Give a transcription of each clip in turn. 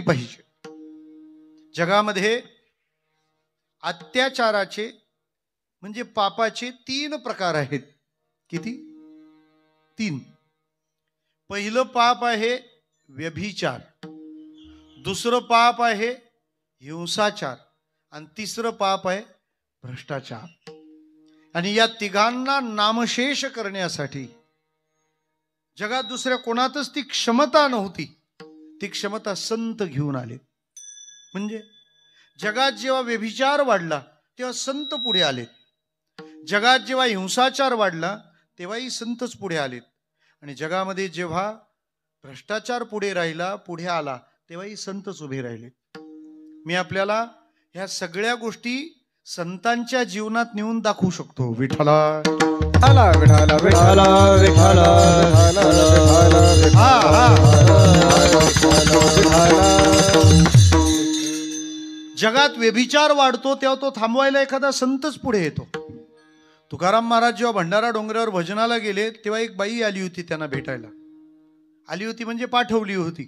पाहिजे. जगामध्ये अत्याचाराचे म्हणजे पापाचे 3 प्रकार आहेत. किती? 3. पहिलं पाप आहे व्यभिचार, दुसरं पाप आहे हिंसाचार आणि तिसरं पाप आहे भ्रष्टाचार. आणि या तिघांना नामशेष करण्यासाठी जगात दुसऱ्या कोणातच ती क्षमता नव्हती. ती क्षमता संत घेऊन आले. म्हणजे जगात जेव्हा व्यभिचार वाढला तेव्हा संत पुढे आलेत. जगात जेव्हा हिंसाचार वाढला तेव्हाही संतच पुढे आलेत. आणि जगामध्ये जेव्हा भ्रष्टाचार पुढे आला तेव्हाही संतच उभे राहिले. मी आपल्याला ह्या सगळ्या गोष्टी संतांच्या जीवनात नेऊन दाखवू शकतो. विठ्ठला विठ्ठला विठ्ठला विठ्ठला विठ्ठला. जगात व्यभिचार वाढतो तेव्हा तो थांबवायला एखादा संतच पुढे येतो. तुकाराम महाराज जेव्हा भंडारा डोंगरावर भजनाला गेले तेव्हा एक बाई आली होती त्यांना भेटायला. आली होती म्हणजे पाठवली होती.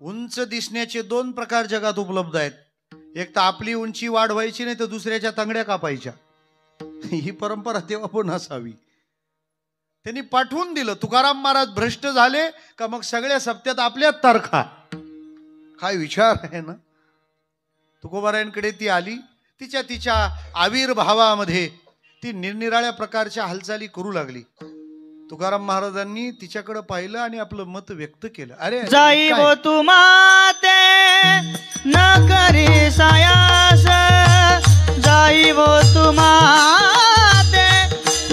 उंच दिसण्याचे 2 प्रकार जगात उपलब्ध आहेत. एक तर आपली उंची वाढवायची नाही तर दुसऱ्याच्या तंगड्या कापायच्या. ही परंपरा तेव्हा पण असावी. त्यांनी पाठवून दिलं. तुकाराम महाराज भ्रष्ट झाले का मग सगळ्या सप्त्यात आपल्याच तारखा. काय विचार आहे ना. तुकोबारायांकडे ती आली. तिच्या आविर्भावामध्ये ती निरनिराळ्या प्रकारच्या हालचाली करू लागली. तुकाराम महाराजांनी तिच्याकडे पाहिलं आणि आपलं मत व्यक्त केलं. अरे जाईवो तू माते न करी सायास, जाईवो तू माते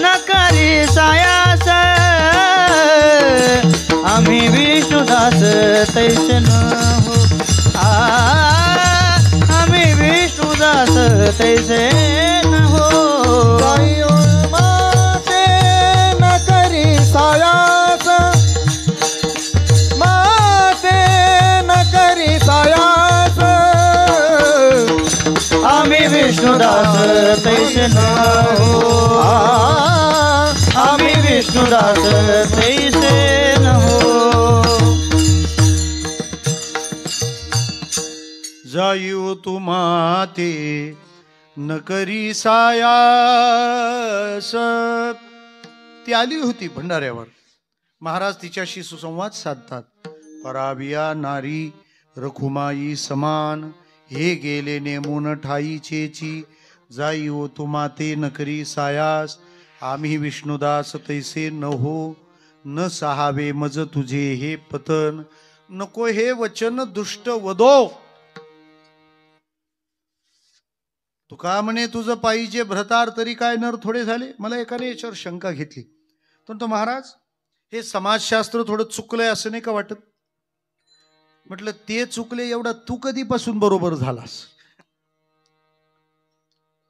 न करी सायास, आम्ही विष्णुदास तैसे न हो. आम्ही विष्णुदास तैसे न हो. जाईवो माते न करी सायास, माते न करी सायास, आम्ही विष्णुदास तैसे न हो. आम्ही विष्णुदास तैसे न हो. जाईव तू माते न करी सायास. ती आली होती भंडाऱ्यावर. महाराज तिच्याशी सुसंवाद साधतात. पराबिया नारी रखुमाई समान, हे गेले नेमून ठाईचेची. जाईव तू माते न करी सायास, आम्ही विष्णुदास तैसे न हो. न सहावे मज तुझे हे पतन, नको हे वचन दुष्ट वदो. तुका म्हणे तुझं पाहिजे भ्रतार तरी काय नर थोडे झाले. मला एकाने याच्यावर शंका घेतली. तो महाराज हे समाजशास्त्र थोडं चुकलंय असं नाही का वाटत. म्हटलं ते चुकले एवढा तू कधीपासून बरोबर झालास.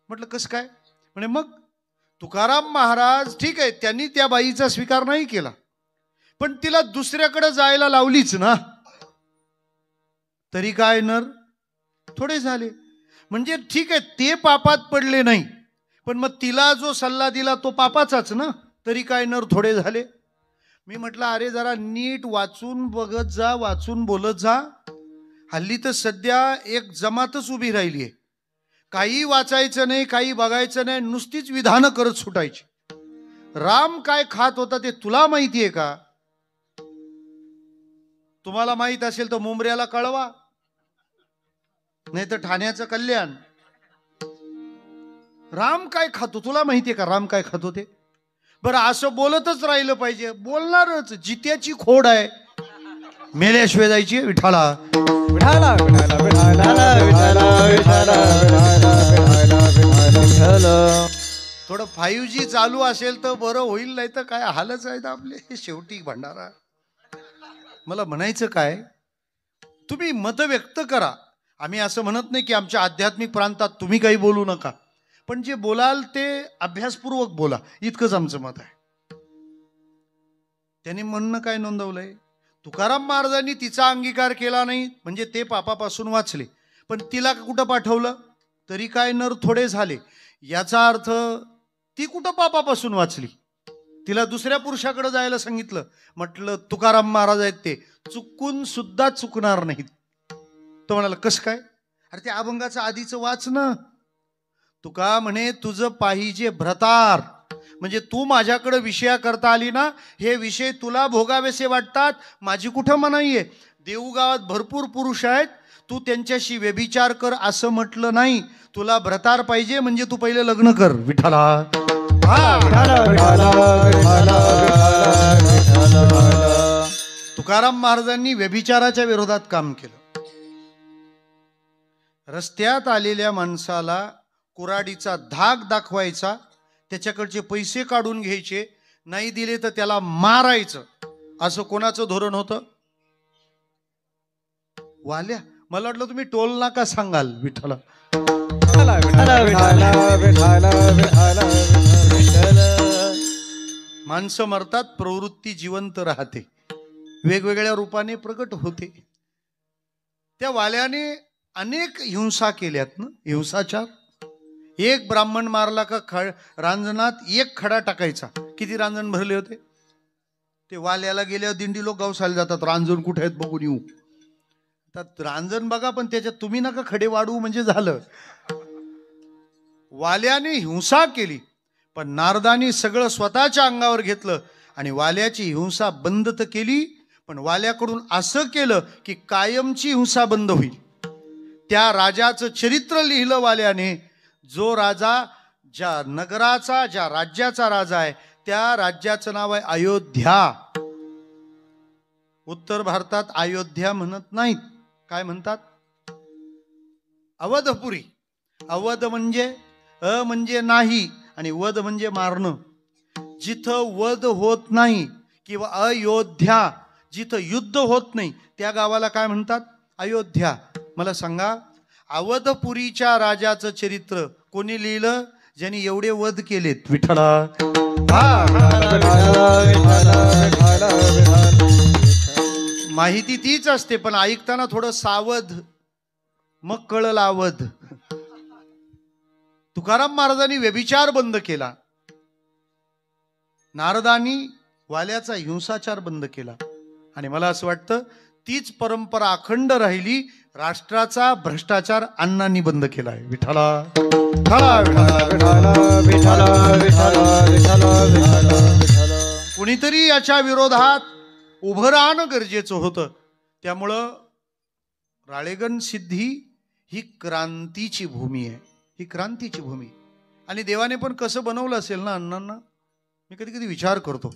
म्हटलं कसं काय. म्हणे मग तुकाराम महाराज ठीक आहे त्यांनी त्या बाईचा स्वीकार नाही केला पण तिला दुसऱ्याकडे जायला लावलीच ना. तरी काय नर थोडे झाले. म्हणजे ठीक आहे ते पापात पडले नाही पण मग तिला जो सल्ला दिला तो पापाचाच ना. तरी काय नर थोडे झाले. मी म्हटलं अरे जरा नीट वाचून बघत जा, वाचून बोलत जा. हल्ली तर सध्या एक जमातच उभी राहिली आहे. काही वाचायचं नाही, काही बघायचं नाही, नुसतीच विधानं करत सुटायची. राम काय खात होता ते तुला माहिती आहे का. तुम्हाला माहित असेल तर मुंबऱ्याला कळवा, नाही तर ठाण्याचं कल्याण. राम काय खातो तुला माहितीये का. राम काय खात होते. बरं असं बोलतच राहिलं पाहिजे. बोलणारच. जित्याची खोड आहे, मेल्याशिवाय जायची. विठाला विठाला विठाला विठाला विठाला विठाला. थोडं 5G चालू असेल तर बरं होईल, नाही तर काय हालच आहेत आपले. शेवटी भंडारा. मला म्हणायचं काय, तुम्ही मत व्यक्त करा. आम्ही असं म्हणत नाही की आमच्या आध्यात्मिक प्रांतात तुम्ही काही बोलू नका, पण जे बोलाल ते अभ्यासपूर्वक बोला, इतकंच आमचं मत आहे. त्यांनी म्हणणं काय नोंदवलंय, तुकाराम महाराजांनी तिचा अंगीकार केला नाही म्हणजे ते पापापासून वाचले, पण तिला कुठं पाठवलं. तरी काय नर थोडे झाले. याचा अर्थ ती कुठं पापापासून वाचली. तिला दुसऱ्या पुरुषाकडे जायला सांगितलं. म्हटलं तुकाराम महाराज आहेत ते चुकून सुद्धा चुकणार नाहीत. तो म्हणाला कसं काय? अरे ते अभंगाचं आधीचं वाच ना. तुका म्हणे तुझं पाहिजे भ्रतार, म्हणजे तू माझ्याकडे विषया करता आली ना, हे विषय तुला भोगावेसे वाटतात, माझी कुठं मनाई आहे. देऊगावात भरपूर पुरुष आहेत, तू त्यांच्याशी व्यभिचार कर असं म्हटलं नाही. तुला भ्रतार पाहिजे म्हणजे तू पहिले लग्न कर. विठ्ठला तुकाराम महाराजांनी व्यभिचाराच्या विरोधात काम केलं. रस्त्यात आलेल्या माणसाला कुऱ्हाडीचा धाक दाखवायचा, त्याच्याकडचे पैसे काढून घ्यायचे, नाही दिले तर त्याला मारायचं, असं कोणाचं धोरण होतं? वाल्या, मला वाटलं तुम्ही टोल नाका सांगाल. विठ्ठला माणसं मरतात, प्रवृत्ती जिवंत राहते, वेगवेगळ्या रूपाने प्रकट होते. त्या वाल्याने अनेक हिंसा केल्यात ना, हिंसाचार. एक ब्राह्मण मारला का रांजणात एक खडा टाकायचा. किती रांजण भरले होते? ते वाल्याला गेल्यावर दिंडी लोक गावसाला जातात, रांजण कुठे आहेत बघून येऊ. तर रांजण बघा, पण त्याच्यात तुम्ही नका खडे वाढवू म्हणजे झालं. वाल्याने हिंसा केली, पण नारदानी सगळं स्वतःच्या अंगावर घेतलं आणि वाल्याची हिंसा बंद तर केली, पण वाल्याकडून असं केलं की कायमची हिंसा बंद होईल. त्या राजाचं चरित्र लिहिलं वाल्याने. जो राजा ज्या नगराचा, ज्या राज्याचा राजा आहे, त्या राज्याचं नाव आहे अयोध्या. उत्तर भारतात अयोध्या म्हणत नाहीत, काय म्हणतात? अवधपुरी. अवध म्हणजे म्हणजे नाही आणि वध म्हणजे मारणं. जिथं वध होत नाही किंवा अयोध्या, जिथं युद्ध होत नाही, त्या गावाला काय म्हणतात? अयोध्या. मला सांगा, अवधपुरीच्या राजाचं चरित्र कोणी लिहिलं? ज्यांनी एवढे वध केलेत. विठ्ठला माहिती तीच असते, पण ऐकताना थोडं सावध, मग कळलं अवध. तुकाराम महाराजांनी व्यभिचार बंद केला, नारदांनी वाल्याचा हिंसाचार बंद केला, आणि मला असं वाटतं तीच परंपरा अखंड राहिली. राष्ट्राचा भ्रष्टाचार अण्णांनी बंद केलाय. विठ्ठला कुणीतरी याच्या विरोधात उभं राहणं गरजेचं होतं. त्यामुळं राळेगण सिद्धी ही क्रांतीची भूमी आहे, ही क्रांतीची भूमी. आणि देवाने पण कसं बनवलं असेल ना अण्णांना. मी कधी कधी विचार करतो,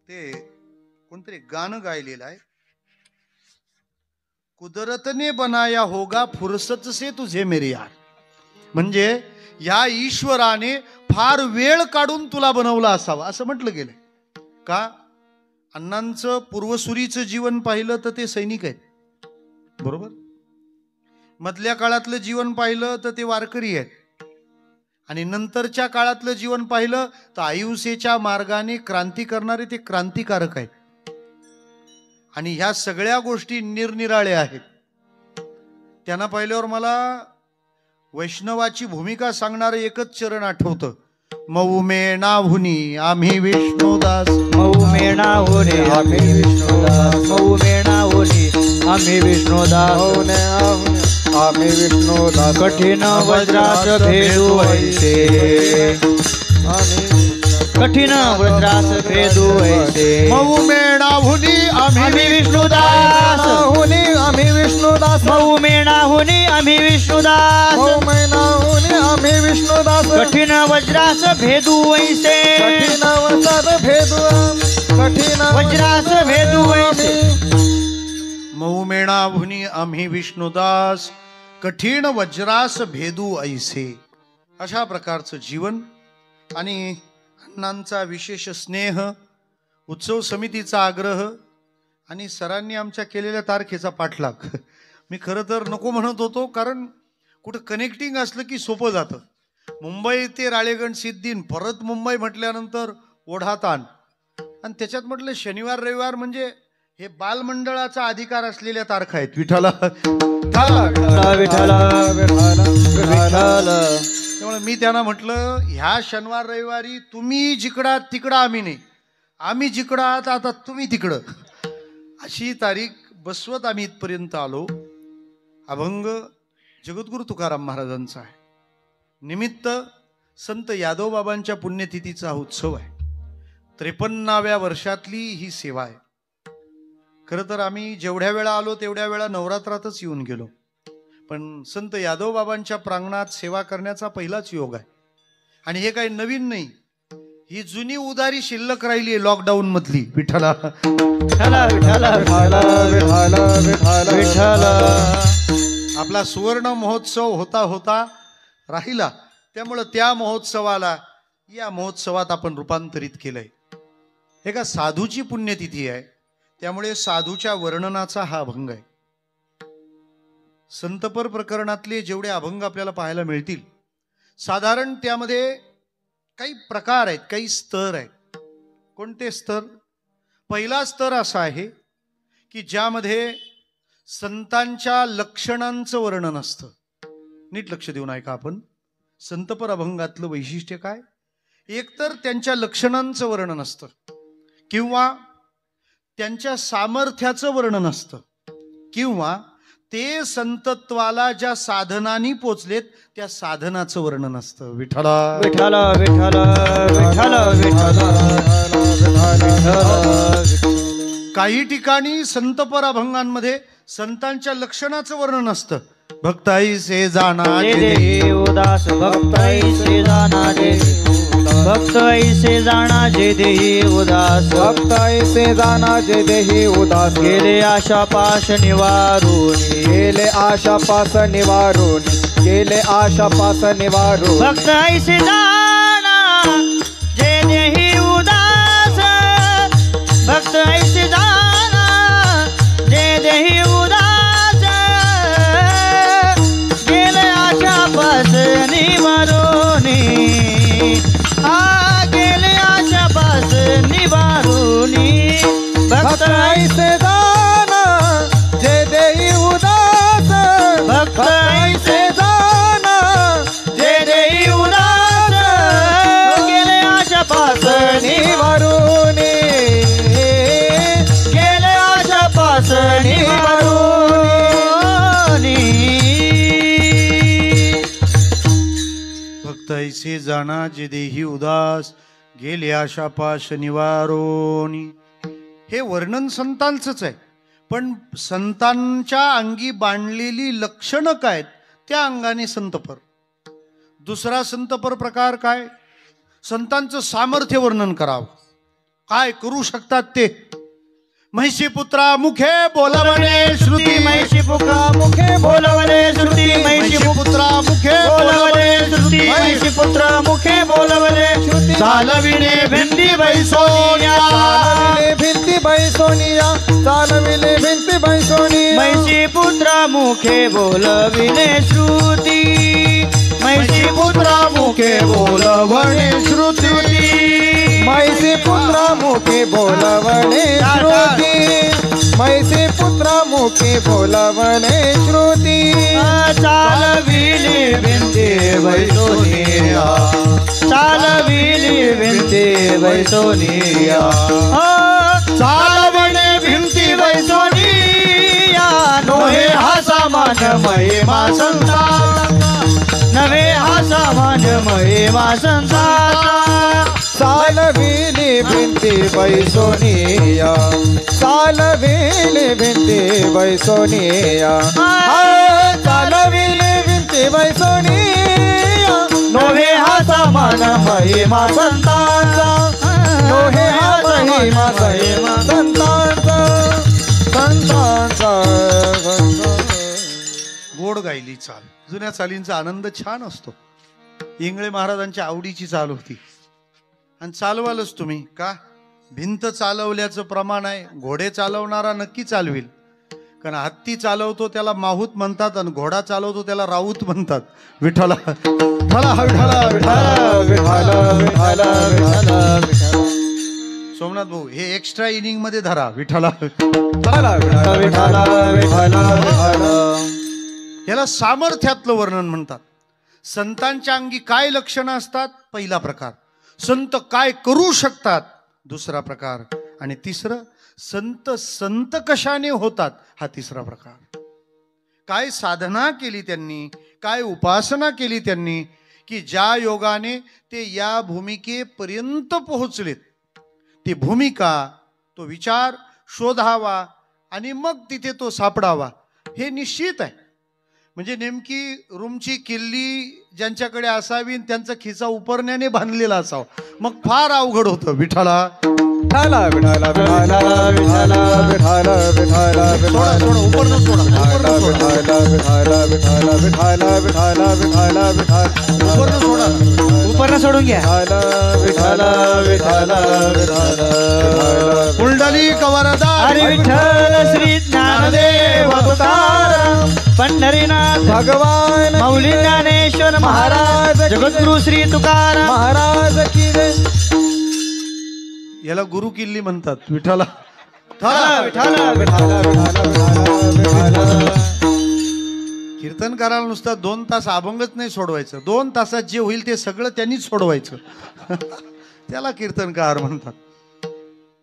ते कोणतरी गाणं गायलेलं आहे, कुदरत ने बनाया होगा फुरसत से तुझे मेरे यार. म्हणजे या ईश्वराने फार वेळ काढून तुला बनवला असावा असं म्हटलं गेलंय. का? अण्णांचं पूर्वसुरीचं जीवन पाहिलं तर ते सैनिक आहेत, बरोबर. मधल्या काळातलं जीवन पाहिलं तर ते वारकरी आहेत, आणि नंतरच्या काळातलं जीवन पाहिलं तर अहिंसेच्या मार्गाने क्रांती करणारे ते क्रांतिकारक आहेत. आणि ह्या सगळ्या गोष्टी निरनिराळ्या आहेत. त्यांना पाहिल्यावर मला वैष्णवाची भूमिका सांगणारं एकच चरण आठवतं. मऊ मेणाहुनी आम्ही विष्णुदास, मऊ मेणाहुनी आम्ही विष्णुदास, मऊ मेणाहुनी आम्ही विष्णुदास, आम्ही विष्णुदास. कठीण वज्रास भेदू ऐसे, कठीण वज्रास भेदू ऐसे. मऊ मेणाहुनी आम्ही विष्णुदास, आम्ही विष्णुदास. मऊ मेणाहुनी आम्ही विष्णुदास, मऊ मेणाहुनी आम्ही विष्णुदास. कठीण वज्रास भेदू ऐसे, कठीण वज्रास भेदू, कठीण वज्रास भेदू ऐसे. मऊ मेणाहुनी आम्ही विष्णुदास, कठीण वज्रास भेदू ऐसे. अशा प्रकारचं जीवन. आणि अण्णांचा विशेष स्नेह, उत्सव समितीचा आग्रह आणि सरांनी आमच्या केलेल्या तारखेचा पाठलाग. मी खरं तर नको म्हणत होतो, कारण कुठं कनेक्टिंग असलं की सोपं जातं. मुंबई ते राळेगण सिद्धीन, परत मुंबई म्हटल्यानंतर ओढाताण, आणि त्याच्यात म्हटलं शनिवार रविवार म्हणजे हे बालमंडळाचा अधिकार असलेल्या तारखा आहेत. विठ्ठला विठ्ठल विठ्ठल विठ्ठल. त्यामुळे मी त्यांना म्हटलं ह्या शनिवार रविवारी तुम्ही जिकडं आहात तिकडं आम्ही नाही, आम्ही जिकडं आहात आता तुम्ही तिकडं, अशी तारीख बसवत आम्ही इथपर्यंत आलो. अभंग जगद्गुरु तुकाराम महाराजांचा आहे. निमित्त संत यादवबाबांच्या पुण्यतिथीचा हा उत्सव आहे. 53व्या वर्षातली ही सेवा आहे. खरं तर आम्ही जेवढ्या वेळा आलो तेवढ्या वेळा नवरात्रातच येऊन गेलो, पण संत यादवबाबांच्या प्रांगणात सेवा करण्याचा पहिलाच योग आहे. आणि हे काही नवीन नाही, ही जुनी उदारी शिल्लक राहिली आहे लॉकडाऊन मधली. विठ्ठला विठ्ठला विठ्ठला विठाला विठाला विठाला विठ्ठला. आपला सुवर्ण महोत्सव होता होता राहिला, त्यामुळं त्या महोत्सवाला या महोत्सवात आपण रूपांतरित केलंय. हे का साधूची पुण्यतिथी आहे, त्यामुळे साधूच्या वर्णनाचा हा अभंग आहे. संतपर प्रकरणातले जेवढे अभंग आपल्याला पाहायला मिळतील, साधारण त्यामध्ये काही प्रकार आहेत, काही स्तर आहेत. कोणते स्तर? पहिला स्तर असा आहे की ज्यामध्ये संतांच्या लक्षणांचं वर्णन असतं. नीट लक्ष देऊन ऐका आपण. संतपर अभंगातलं वैशिष्ट्य काय? एकतर त्यांच्या लक्षणांचं वर्णन असतं किंवा त्यांच्या सामर्थ्याचं वर्णन असतं किंवा ते संतत्वाला ज्या साधनांनी पोचलेत त्या साधनाचं वर्णन असतं. विठ्ठला विठ्ठला विठ्ठला विठ्ठला विठ्ठला. काही ठिकाणी संतपर अभंगांमध्ये संतांच्या लक्षणाचं वर्णन असतं. भक्ताईसे जाना जे देही उदास भक्त ऐसे जाना जे भक्त ऐसे जाना जे देही उदास भक्त ऐसे जाना जे देही उदास गेले आशा पाश निवारून गेले आशा पास निवारून गेले आशा पास निवारून भक्त ऐसे जाना जे देही उदास भक्त ऐसे जाना जे देही उदास गेले आशा पास निवारून गेले आशा पास निवारून भक्त ऐसे जाना जे देही उदास भक्त ऐसे जाना जे देही उदास गेले आशा पास निवारून गेले आशा पास निवारून भक्त ऐसे जाना जे देही उदास गेले आशा पाश निवारोनी. हे वर्णन संतांचंच आहे, पण संतांच्या अंगी बांधलेली लक्षणं काय त्या अंगाने संतपर. दुसरा संतपर प्रकार काय? संतांचं सामर्थ्य वर्णन करावं, काय करू शकतात ते. महिषी पुत्रा मुखे बोलवणे श्रुती महिषी पुत्रा मुखे बोलवले श्रुती महिषी पुत्रा मुखे बोलवले श्रुती महिषी पुत्रा मुखे बोलवले श्रुती चालविणे भिंती बैसोनिया चालविले भिंती बैसोनिया चालविले भिंती बैसोनिया महिषी पुत्रा मुखे बोलविणे श्रुती महिषी पुत्रा मुखे बोलवणे श्रुती मैसी पुत्रा मुखे बोलवणे श्रुती मैसी पुत्रा मुखे बोलवणे श्रुती चालविली भिंती बैसोनिया चालविली भिंती बैसोनिया चालवणे भिंती बैसोनिया नोहे हा सामान महिमा संसार नवे हा सामान महिमा संसार चालविली भिंती बैसोनिया चालविली भिंती बैसोनिया चालविली भिंती बैसोनिया नोहे हा सामान महिमा संतांचा नोहे हा महिमा संतांचा संतांचा गोड गायली चाल. जुन्या चालींचा आनंद छान असतो. इंगळे महाराजांच्या आवडीची चाल होती आणि चालवालच तुम्ही का? भिंत चालवल्याचं प्रमाण आहे. घोडे चालवणारा नक्की चालवेल, कारण हत्ती चालवतो त्याला माहूत म्हणतात आणि घोडा चालवतो त्याला राऊत म्हणतात. विठ्ठला विठ्ठला विठ्ठला विठाला विठाला सोमनाथ भाऊ हे एक्स्ट्रा इनिंग मध्ये धरा. विठ्ठला विठाला विठाला विठाला याला सामर्थ्यातलं वर्णन म्हणतात. संतांच्या अंगी काय लक्षणं असतात, पहिला प्रकार. संत काय करू शकतात, दुसरा प्रकार. आणि तिसरं, संत संत कशाने होतात, हा तिसरा प्रकार. काय साधना केली त्यांनी, काय उपासना केली त्यांनी, की ज्या योगाने ते या भूमिकेपर्यंत पोहोचलेत. ती भूमिका, तो विचार शोधावा आणि मग तिथे तो सापडावा, हे निश्चित आहे. म्हणजे नेमकी रूमची किल्ली ज्यांच्याकडे असावी, त्यांचा खिसा उपरण्याने बांधलेला असावा, मग फार अवघड होतं. विठाला विठाला विठाला विठाला विठाला विठाला विठाला सोडा सोडा, उपरनं सोडा, उपरनं सोडा, विठाला विठाला विठाला विठाला विठाला विठाला उपरनं सोडा, उपरनं सोडून घ्या. विठाला विठाला विठाला पुंडलिक वरदा हरी विठ्ठल श्री ज्ञानदेव तुकाराम पंढरीनाथ भगवान माऊली ज्ञानेश्वर महाराज जगद्गुरु श्री तुकाराम महाराज की जय. याला गुरु किल्ली म्हणतात. विठाला विठाला विठाला विठाला विठाला कीर्तनकाराला नुसता 2 तास अभंगच नाही सोडवायचं, 2 तासात जे होईल ते सगळं त्यांनीच सोडवायचं. त्याला कीर्तनकार म्हणतात.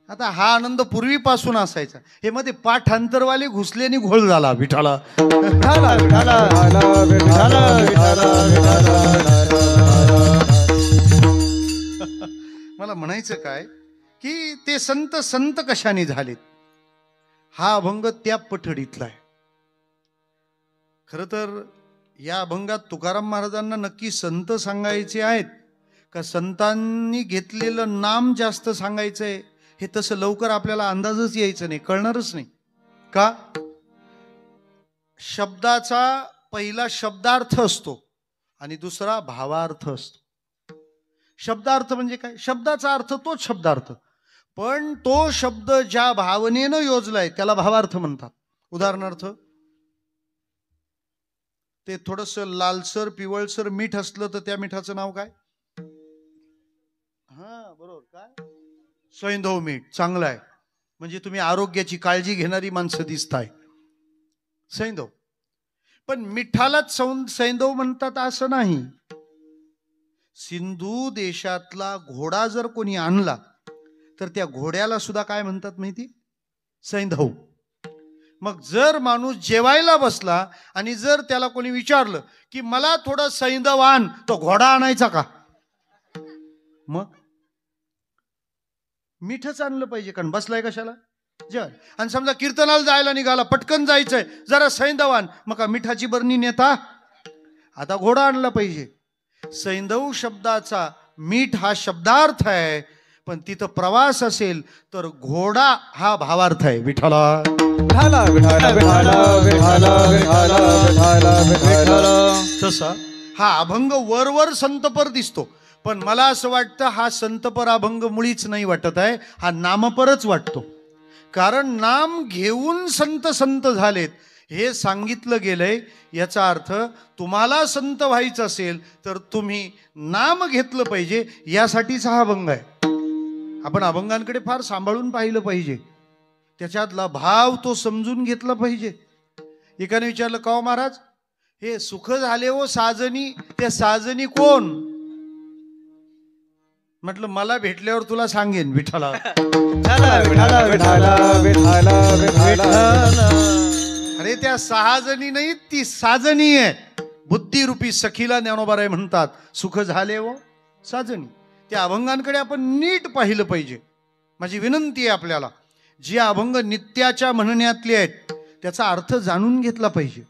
आता हा आनंद पूर्वीपासून असायचा. हे मध्ये पाठांतरवाले घुसल्याने घोळ झाला. विठाला विठाला विठाला विठाला विठाला मला म्हणायचं काय, की ते संत संत कशाने झालेत, हा अभंग त्या पठडीतला आहे. खर तर या अभंगात तुकाराम महाराजांना नक्की संत सांगायचे आहेत का संतांनी घेतलेलं नाम जास्त सांगायचंय, हे तसं लवकर आपल्याला अंदाजच यायचं नाही, कळणारच नाही. का? शब्दाचा पहिला शब्दार्थ असतो आणि दुसरा भावार्थ असतो. शब्दार्थ म्हणजे काय? शब्दाचा अर्थ तोच शब्दार्थ, पण तो शब्द ज्या भावनेनं योजलाय त्याला भावार्थ म्हणतात. उदाहरणार्थ, ते थोडस लालसर पिवळसर मीठ असलं तर त्या मिठाचं नाव काय? हा बरोबर, काय? सैंधव मीठ. चांगलं आहे, म्हणजे तुम्ही आरोग्याची काळजी घेणारी माणसं दिसताय. सैंधव. पण मिठालाच सैंधव म्हणतात असं नाही. सिंधू देशातला घोडा जर कोणी आणला तर त्या घोड्याला सुद्धा काय म्हणतात माहिती? सैंधव. मग जर माणूस जेवायला बसला आणि जर त्याला कोणी विचारलं की मला थोडं सैंधव आण, तो घोडा आणायचा का? मग मीठच आणलं पाहिजे, कारण बसलाय कशाला? जेवाय. आणि समजा कीर्तनाला जायला निघाला, पटकन जायचंय, जरा सैंधव आण, मग का मिठाची बरणी नेता? आता घोडा आणला पाहिजे. सैंधव शब्दाचा मीठ हा शब्दार्थ आहे, पण तिथं प्रवास असेल तर घोडा हा भावार्थ आहे. विठाला विठाला विठाला विठाला विठाला विठाला विठाला विठाला. तसा हा अभंग वरवर संतपर दिसतो, पण मला असं वाटतं हा संतपर अभंग मुळीच नाही वाटत आहे, हा नामपरच वाटतो. कारण नाम घेऊन संत संत झालेत हे सांगितलं गेलंय. याचा अर्थ तुम्हाला संत व्हायचं असेल तर तुम्ही नाम घेतलं पाहिजे, यासाठीच हा अभंग आहे. आपण अभंगांकडे फार सांभाळून पाहिलं पाहिजे, त्याच्यातला भाव तो समजून घेतला पाहिजे. एकाने विचारलं, का महाराज हे सुख झाले हो साजनी, त्या साजनी कोण? म्हटलं मला भेटल्यावर तुला सांगेन. विठाला विठाला विठाला विठाला विठाला. अरे त्या 6 जणी नाही, ती साजनी आहे. बुद्धिरूपी सखीला ज्ञानोबाराय म्हणतात, सुख झाले हो साजनी. त्या अभंगांकडे आपण नीट पाहिलं पाहिजे. माझी विनंती आहे आपल्याला, जे अभंग नित्याच्या म्हणण्यातले आहेत त्याचा अर्थ जाणून घेतला पाहिजे,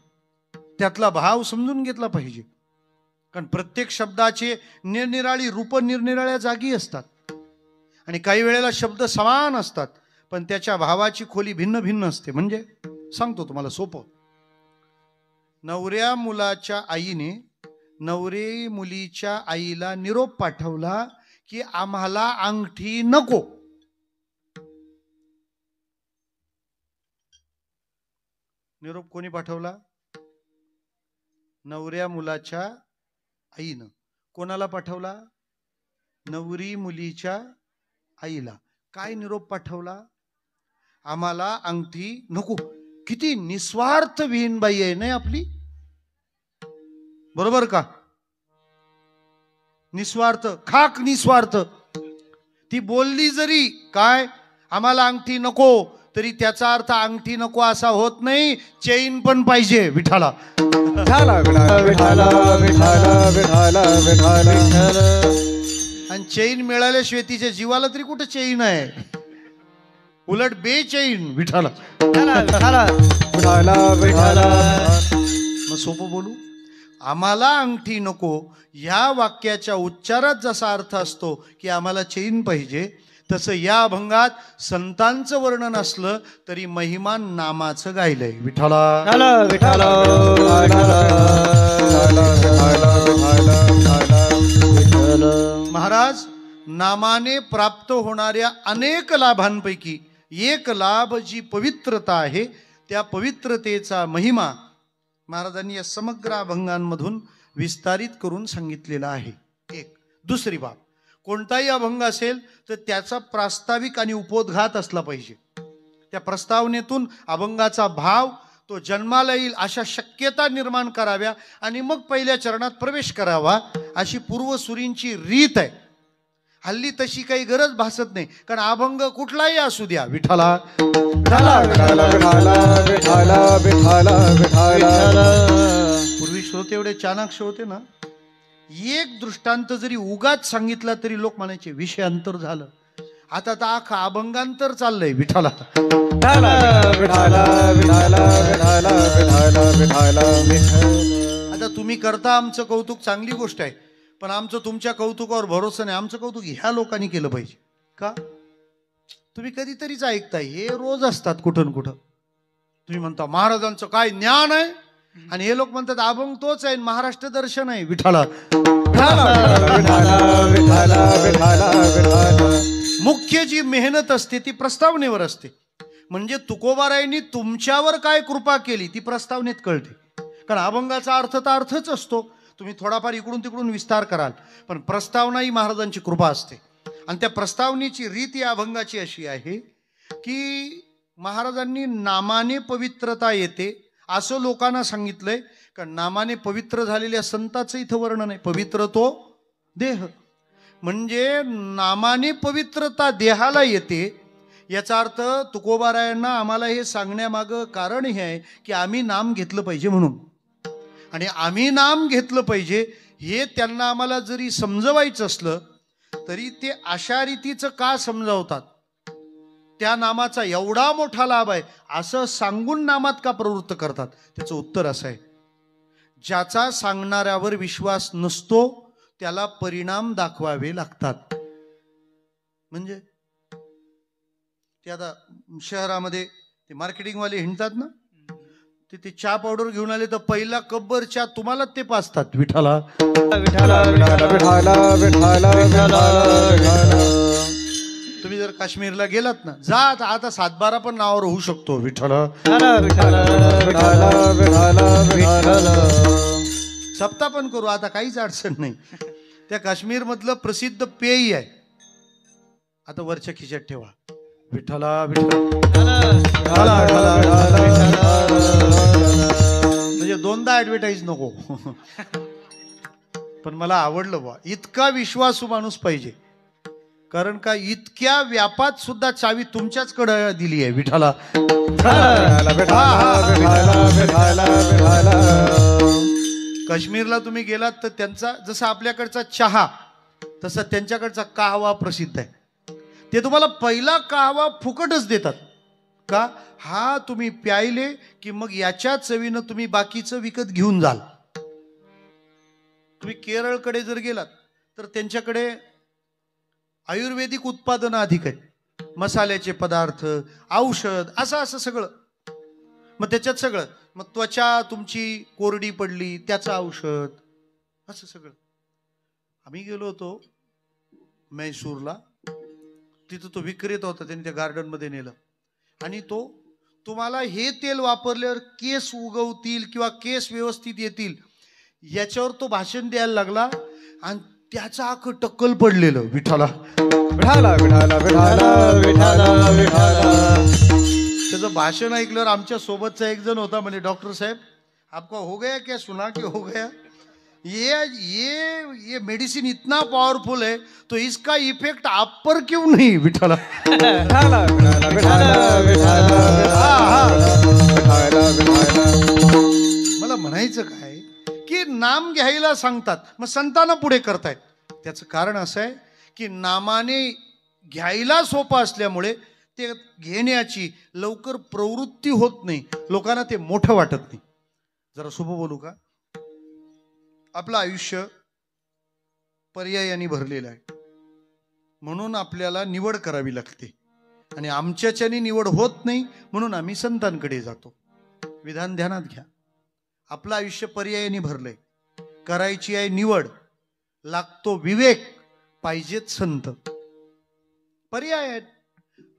त्यातला भाव समजून घेतला पाहिजे. कारण प्रत्येक शब्दाचे निरनिराळी रूप निरनिराळ्या जागी असतात आणि काही वेळेला शब्द समान असतात, पण त्याच्या भावाची खोली भिन्न भिन्न असते. म्हणजे सांगतो तुम्हाला सोपं, नवऱ्या मुलाच्या आईने नवरे मुलीच्या आईला निरोप पाठवला की आम्हाला अंगठी नको. निरोप कोणी पाठवला? नवऱ्या मुलाच्या आईनं. कोणाला पाठवला? नवरी मुलीच्या आईला. काय निरोप पाठवला? आम्हाला अंगठी नको. किती निस्वार्थ विहीनबाई आहे नाही आपली, बरोबर का? निस्वार्थ, खाक निस्वार्थ. ती बोलली जरी काय आम्हाला अंगठी नको, तरी त्याचा अर्थ अंगठी नको असा होत नाही, चेन पण पाहिजे विठाला. विठाला विठाला विठाला विठाला विठाला विठाला. आणि चेन मिळाल्याशिवाय तिच्या जीवाला तरी कुठं चेन आहे, उलट बेचैन विठाला. विठाला विठाला. मग सोपं बोलू, आम्हाला अंगठी नको या वाक्याच्या उच्चारात जसा अर्थ असतो की आम्हाला चैन पाहिजे, तसं या अभंगात संतांचं वर्णन असलं तरी महिमान नामाचं गायलंय विठाला. विठाला महाराज, नामाने प्राप्त होणाऱ्या अनेक लाभांपैकी एक लाभ जी पवित्रता आहे, त्या पवित्रतेचा महिमा महाराजांनी या समग्र अभंगांमधून विस्तारित करून सांगितलेला आहे. एक. दुसरी बाब, कोणताही अभंग असेल तर त्याचा प्रास्ताविक आणि उपोद्घात असला पाहिजे. त्या प्रस्तावनेतून अभंगाचा भाव तो जन्माला येईल अशा शक्यता निर्माण कराव्या आणि मग पहिल्या चरणात प्रवेश करावा, अशी पूर्वसुरींची रीत आहे. हल्ली तशी काही गरज भासत नाही, कारण अभंग कुठलाही असू द्या विठाला. पूर्वी श्रोते एवढे चाणाक्ष होते ना, एक दृष्टांत जरी उगाच सांगितला तरी लोक म्हणायचे विषयांतर झालं. आता तर अख्खा अभंगांतर चाललंय विठाला. आता तुम्ही करता आमचं कौतुक, चांगली गोष्ट आहे, पण आमचं तुमच्या कौतुकावर भरोसा नाही. आमचं कौतुक ह्या लोकांनी केलं पाहिजे. का? तुम्ही कधीतरीच ऐकताय, हे रोज असतात कुठं कुठं. तुम्ही म्हणता महाराजांचं काय ज्ञान आहे, आणि हे लोक म्हणतात अभंग तोच आहे, महाराष्ट्र दर्शन आहे विठाला. मुख्य जी मेहनत असते ती प्रस्तावनेवर असते. म्हणजे तुकोबारायांनी तुमच्यावर काय कृपा केली ती प्रस्तावनेत कळते. कारण अभंगाचा अर्थ तर अर्थच असतो, तुम्ही थोडाफार इकडून तिकडून विस्तार कराल, पण प्रस्तावना ही महाराजांची कृपा असते. आणि त्या प्रस्तावनेची रीत या अभंगाची अशी आहे की महाराजांनी नामाने पवित्रता येते असं लोकांना सांगितलंय. कारण नामाने पवित्र झालेल्या संताचं इथं वर्णन आहे. पवित्र तो देह, म्हणजे नामाने पवित्रता देहाला येते. याचा अर्थ तुकोबारायांना आम्हाला हे सांगण्यामागं कारण हे आहे की आम्ही नाम घेतलं पाहिजे म्हणून. आणि आम्ही नाम घेतलं पाहिजे हे त्यांना आम्हाला जरी समजवायचं असलं तरी ते अशा रीतीचं का समजावतात, त्या नामाचा एवढा मोठा लाभ आहे असं सांगून नामात का प्रवृत्त करतात. त्याचं उत्तर असं आहे, ज्याचा सांगणाऱ्यावर विश्वास नसतो त्याला परिणाम दाखवावे लागतात. म्हणजे ते आता शहरामध्ये ते मार्केटिंगवाले हिंडतात ना, ते चहा पावडर घेऊन आले तर पहिला कब्बर चहा तुम्हाला ते पाचतात विठाला. तुम्ही जर काश्मीरला गेलात ना, जा आता 7-12 पण नावावर होऊ शकतो विठाला. सप्ताह पण करू, आता काहीच अडचण नाही. त्या काश्मीर मधलं प्रसिद्ध पेय आहे, आता वरच्या खिशात ठेवा विठाला. म्हणजे दोनदा ऍडव्हर्टाईज नको. पण मला आवडलं बा, इतका विश्वासू माणूस पाहिजे. कारण का इतक्या व्यापात सुद्धा चावी तुमच्याचकडे दिली आहे विठाला. काश्मीरला तुम्ही गेलात तर त्यांचा जसा आपल्याकडचा चहा तसा त्यांच्याकडचा काहवा प्रसिद्ध आहे. ते तुम्हाला पहिला काहवा फुकटच देतात. का? हा तुम्ही प्यायले की मग याच्या चवीनं तुम्ही बाकीचं विकत घेऊन जाल. तुम्ही केरळकडे जर गेलात तर त्यांच्याकडे आयुर्वेदिक उत्पादनं अधिक आहेत, मसाल्याचे पदार्थ, औषध, असं सगळं. मग त्याच्यात सगळं, मग त्वचा तुमची कोरडी पडली त्याचं औषध, असं सगळं. आम्ही गेलो होतो मैसूरला, तिथं तो विक्रेता होता, त्यांनी त्या गार्डनमध्ये नेलं आणि तो तुम्हाला हे तेल वापरल्यावर केस उगवतील किंवा केस व्यवस्थित येतील याच्यावर तो भाषण द्यायला लागला. आणि त्याचा अख्खं टक्कल पडलेलं विठाला. त्याचं भाषण ऐकल्यावर आमच्या सोबतचा एक जण होता, म्हणजे डॉक्टर साहेब आपका हो गया क्या, सुना की हो गया. ये मेडिसिन इतना पावरफुल है तो इसका इफेक्ट आप पर क्यों नहीं विठाला? विठाला विठाला विठाला विठाला विठाला विठाला. मला म्हणायचं काय की नाम घ्यायला सांगतात, मग संतांना पुढे करतायत. त्याचं कारण असं आहे की नामाने घ्यायला सोपं असल्यामुळे ते घेण्याची लवकर प्रवृत्ती होत नाही, लोकांना ते मोठं वाटत नाही. जरा सोपं बोलू का? आपलं आयुष्य पर्यायाने भरलेलं आहे, म्हणून आपल्याला निवड करावी लागते आणि आमच्याच्याने निवड होत नाही म्हणून आम्ही संतांकडे जातो. विधान ध्यानात घ्या. आपलं आयुष्य पर्यायाने भरलंय, करायची आहे निवड, लागतो विवेक, पाहिजेत संत. पर्याय आहेत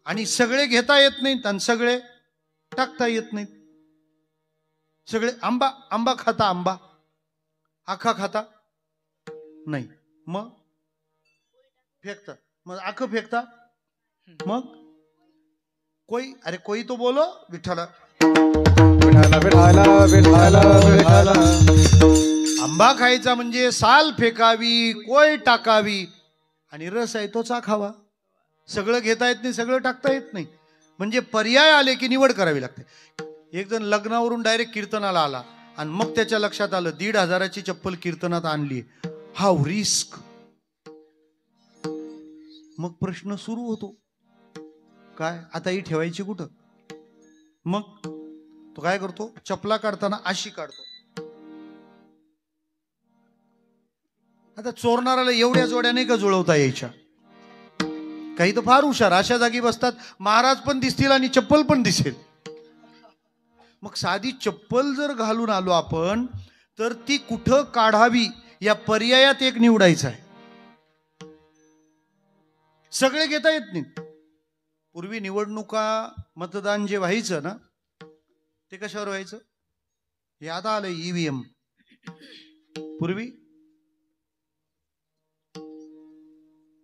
आणि सगळे घेता येत नाहीत आणि सगळे टाकता येत नाहीत. सगळे आंबा खाता, आंबा आखा खाता नाही, मग फेकता, मग आख फेकता, मग कोई तो बोलो विठाला. विठाला विठाला विठाला विठाला. आंबा खायचा म्हणजे साल फेकावी, कोय टाकावी आणि रस आहे तो चाखावा. सगळं घेता येत नाही, सगळं टाकता येत नाही, म्हणजे पर्याय आले की निवड करावी लागते. एक जण लग्नावरून डायरेक्ट कीर्तनाला आला आणि मग त्याच्या लक्षात आलं 1,500ची चप्पल कीर्तनात आणली, हाऊ रिस्क. मग प्रश्न सुरू होतो, काय आता ही ठेवायची कुठं? मग तो काय करतो, चपला काढताना अशी काढतो. आता चोरणाऱ्याला एवढ्या जोड्या नाही का जुळवता यायच्या? काही तर फार हुशार अशा जागी बसतात, महाराज पण दिसतील आणि चप्पल पण दिसेल. मग साधी चप्पल जर घालून आलो आपण तर ती कुठं काढावी या पर्यायात एक निवडायचं आहे. सगळे घेता येत नाहीत. पूर्वी निवडणुका मतदान जे व्हायचं ना ते कशावर व्हायचं? हे आता आलं ईव्हीएम. पूर्वी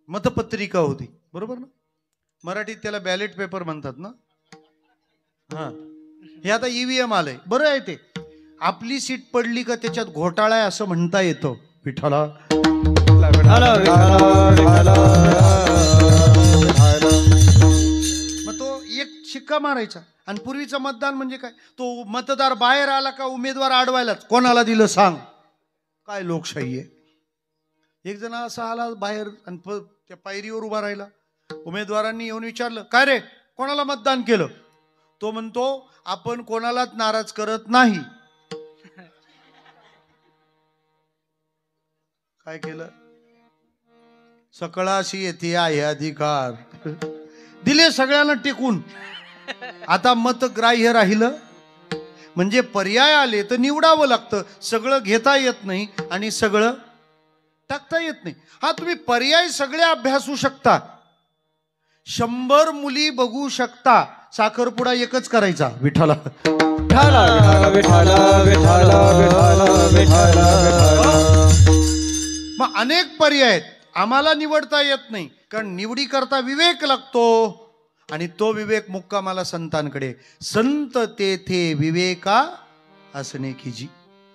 मतपत्रिका होती, बरोबर ना? मराठीत त्याला बॅलेट पेपर म्हणतात ना. हा, हे आता ईव्हीएम आलंय. बरं आहे ते. आपली सीट पडली का त्याच्यात घोटाळा आहे असं म्हणता येतं. विठाला मग तो एक शिक्का मारायचा. आणि पूर्वीचं मतदान म्हणजे काय, तो मतदार बाहेर आला का उमेदवार अडवायलाच, कोणाला दिलं सांग. काय लोकशाही आहे. एक जण असा आला बाहेर आणि त्या पायरीवर उभा राहिला. उमेदवारांनी येऊन विचारलं, काय रे कोणाला मतदान केलं? तो म्हणतो, आपण कोणालाच नाराज करत नाही. काय केलं? सकळाशी येते आहे अधिकार, दिले सगळ्यांना टेकून. आता मत ग्राह्य राहिलं. म्हणजे पर्याय आले तर निवडावं लागतं. सगळं घेता येत नाही आणि सगळं टाकता येत नाही. हा, तुम्ही पर्याय सगळे अभ्यासू शकता, 100 मुली बघू शकता, साखरपुडा एकच करायचा. विठाला विठाला विठाला विठाला विठाला विठाला विठाला. मग अनेक पर्याय आहेत, आम्हाला निवडता येत नाही कारण निवडी करता विवेक लागतो आणि तो विवेक मुक्कामाला संतांकडे. संत तेथे विवेका असणे की जी,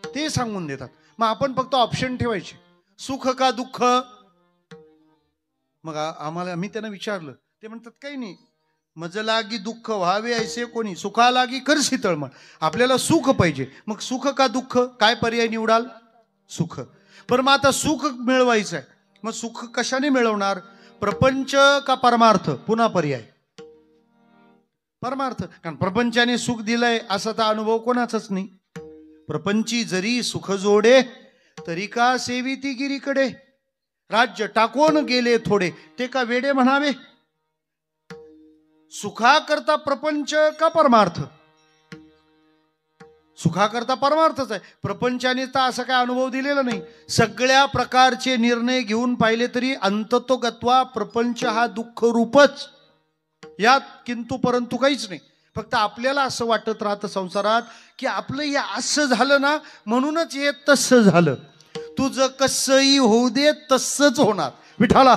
ते सांगून देतात. मग आपण फक्त ऑप्शन ठेवायचे, सुख का दुःख. मग मी त्यांना विचारलं, ते म्हणतात काही नाही, मज लागी दुःख व्हावे ऐसे कोणी, सुखा लागी करशी तळमळ. आपल्याला सुख पाहिजे, मग सुख का दुःख, काय पर्याय निवडाल? सुख. बरं, मग आता सुख मिळवायचं आहे, मग सुख कशाने मिळवणार? प्रपंच का परमार्थ? पुन्हा पर्याय परमार्थ. कारण प्रपंचाने सुख दिलंय असा तर अनुभव कोणाचाच नाही. प्रपंची जरी सुख जोडे तरी का सेविती गिरीकडे, राज्य टाकून गेले थोडे ते का वेडे म्हणावे. सुखा करता प्रपंच का परमार्थ? सुखा करता परमार्थच आहे. प्रपंचाने तर असा काय अनुभव दिलेला नाही. सगळ्या प्रकारचे निर्णय घेऊन पाहिले तरी अंततोगत्वा प्रपंच हा दुःख रूपच, यात किंतु परंतु काहीच नाही. फक्त आपल्याला असं वाटत राहतं संसारात की आपलं हे असं झालं ना म्हणूनच हे तसं झालं. तुझं कसंही होऊ दे तसंच होणार. विठाला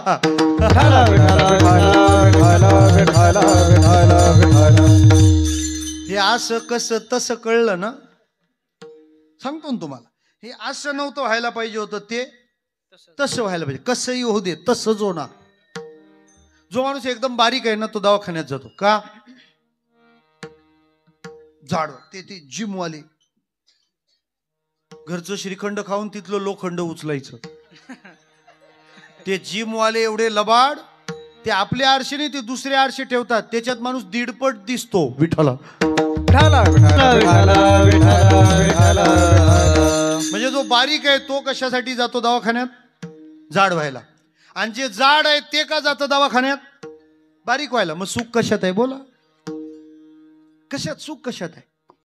हे असं कसं तसं कळलं ना, सांगतो ना तुम्हाला. हे असं नव्हतं व्हायला पाहिजे होतं, ते तसं व्हायला पाहिजे. कसंही होऊ दे तसंच होणार. जो माणूस एकदम बारीक आहे ना तो दवाखान्यात जातो का? जाड ते जिमवाले घरचं श्रीखंड खाऊन तिथलं लोखंड उचलायचं. ते जिमवाले एवढे लबाड, ते आपले आरशे नाही ते दुसरे आरशे ठेवतात, त्याच्यात माणूस दीडपट दिसतो. विठाला म्हणजे जो बारीक आहे तो कशासाठी जातो दवाखान्यात? जाड व्हायला. आणि जे जाड आहे ते का जातं दवाखान्यात? बारीक व्हायला. मग सुख कशात आहे बोला? कशात सुख कशात आहे?